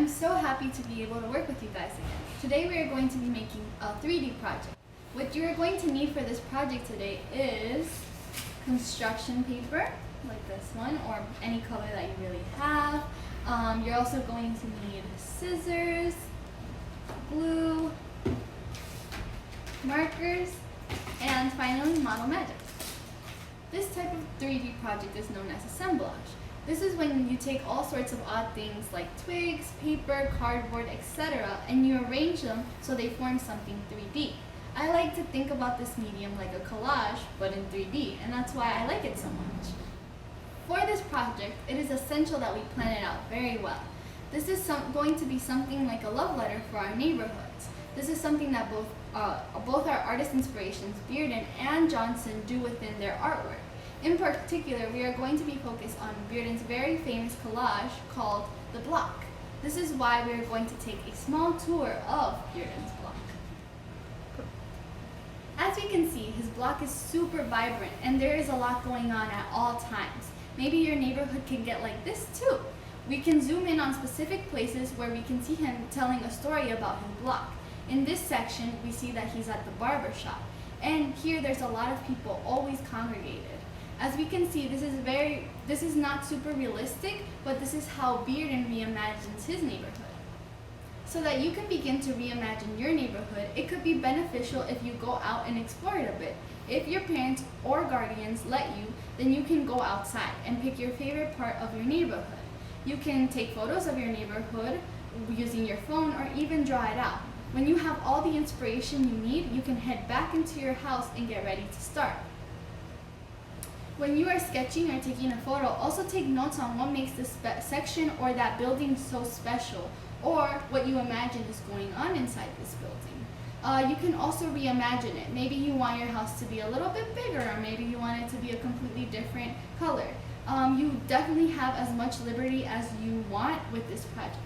I'm so happy to be able to work with you guys again. Today we are going to be making a 3D project. What you are going to need for this project today is construction paper, like this one, or any color that you really have. You're also going to need scissors, glue, markers, and finally model magic. This type of 3D project is known as assemblage. This is when you take all sorts of odd things like twigs, paper, cardboard, etc. and you arrange them so they form something 3D. I like to think about this medium like a collage, but in 3D, and that's why I like it so much. For this project, it is essential that we plan it out very well. This is going to be something like a love letter for our neighborhoods. This is something that both our artist inspirations, Bearden and Johnson, do within their artwork. In particular, we are going to be focused on Bearden's very famous collage called The Block. This is why we are going to take a small tour of Bearden's block. As we can see, his block is super vibrant and there is a lot going on at all times. Maybe your neighborhood can get like this too. We can zoom in on specific places where we can see him telling a story about his block. In this section, we see that he's at the barber shop, and here there's a lot of people always congregated. As we can see, this is not super realistic, but this is how Bearden reimagines his neighborhood. So that you can begin to reimagine your neighborhood, it could be beneficial if you go out and explore it a bit. If your parents or guardians let you, then you can go outside and pick your favorite part of your neighborhood. You can take photos of your neighborhood using your phone or even draw it out. When you have all the inspiration you need, you can head back into your house and get ready to start. When you are sketching or taking a photo, also take notes on what makes this section or that building so special, or what you imagine is going on inside this building. You can also reimagine it. Maybe you want your house to be a little bit bigger, or maybe you want it to be a completely different color. You definitely have as much liberty as you want with this project.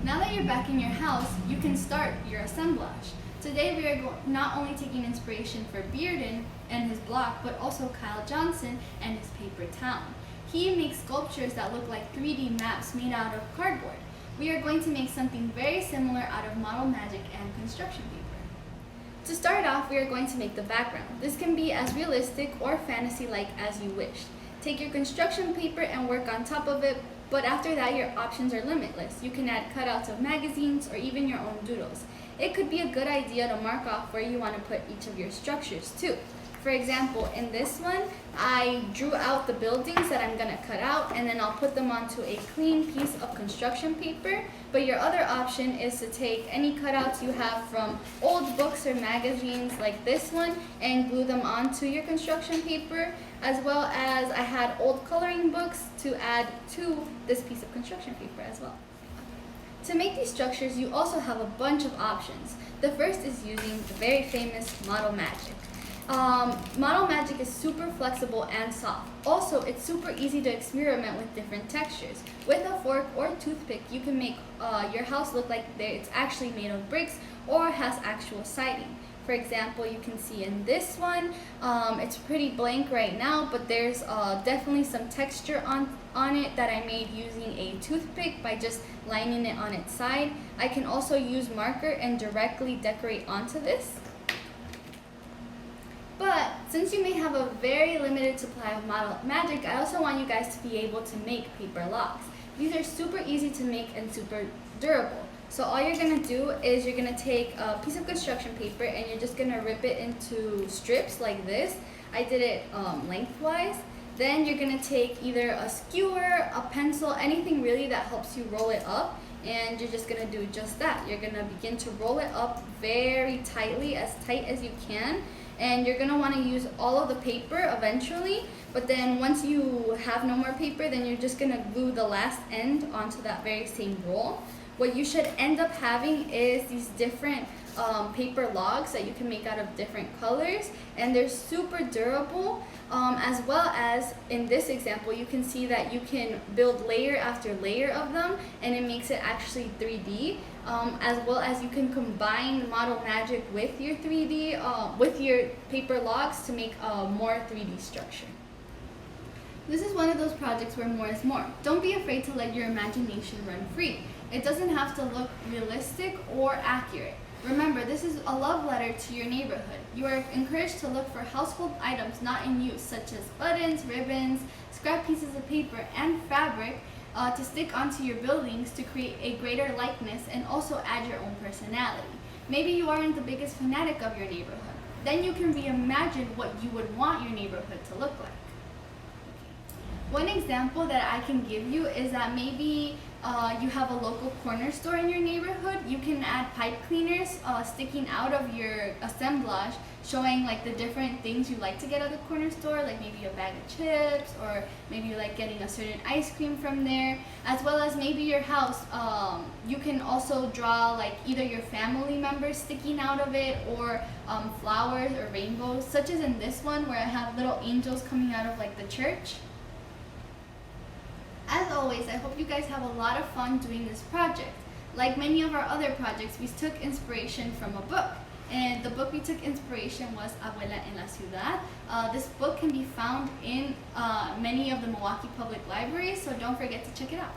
Now that you're back in your house, you can start your assemblage. Today we are not only taking inspiration for Bearden and his block, but also Kyle Johnson and his paper town. He makes sculptures that look like 3D maps made out of cardboard. We are going to make something very similar out of model magic and construction paper. To start off, we are going to make the background. This can be as realistic or fantasy-like as you wish. Take your construction paper and work on top of it, but after that your options are limitless. You can add cutouts of magazines or even your own doodles. It could be a good idea to mark off where you want to put each of your structures too. For example, in this one, I drew out the buildings that I'm going to cut out, and then I'll put them onto a clean piece of construction paper. But your other option is to take any cutouts you have from old books or magazines like this one and glue them onto your construction paper, as well as I had old coloring books to add to this piece of construction paper as well. To make these structures, you also have a bunch of options. The first is using the very famous model magic. Model magic is super flexible and soft. Also, it's super easy to experiment with different textures. With a fork or toothpick, you can make your house look like it's actually made of bricks or has actual siding. For example, you can see in this one, it's pretty blank right now, but there's definitely some texture on it that I made using a toothpick by just lining it on its side. I can also use marker and directly decorate onto this. But since you may have a very limited supply of model magic, I also want you guys to be able to make paper logs. These are super easy to make and super durable. So all you're going to do is you're going to take a piece of construction paper and you're just going to rip it into strips like this. I did it lengthwise. Then you're going to take either a skewer, a pencil, anything really that helps you roll it up. And you're just going to do just that. You're going to begin to roll it up very tightly, as tight as you can. And you're going to want to use all of the paper eventually, but then once you have no more paper, then you're just going to glue the last end onto that very same roll. What you should end up having is these different paper logs that you can make out of different colors, and they're super durable, as well as in this example you can see that you can build layer after layer of them, and it makes it actually 3D, as well as you can combine model magic with your 3D with your paper logs to make a more 3D structure. This is one of those projects where more is more. Don't be afraid to let your imagination run free. It doesn't have to look realistic or accurate. Remember, this is a love letter to your neighborhood. You are encouraged to look for household items not in use, such as buttons, ribbons, scrap pieces of paper, and fabric to stick onto your buildings to create a greater likeness and also add your own personality. Maybe you aren't the biggest fanatic of your neighborhood. Then you can reimagine what you would want your neighborhood to look like. One example that I can give you is that maybe you have a local corner store in your neighborhood. You can add pipe cleaners sticking out of your assemblage, showing like the different things you like to get at the corner store, like maybe a bag of chips, or maybe you like getting a certain ice cream from there, as well as maybe your house. You can also draw like either your family members sticking out of it, or flowers or rainbows, such as in this one where I have little angels coming out of like the church. As always, I hope you guys have a lot of fun doing this project. Like many of our other projects, we took inspiration from a book. And the book we took inspiration was A.W.E en la Ciudad. This book can be found in many of the Milwaukee Public Libraries, so don't forget to check it out.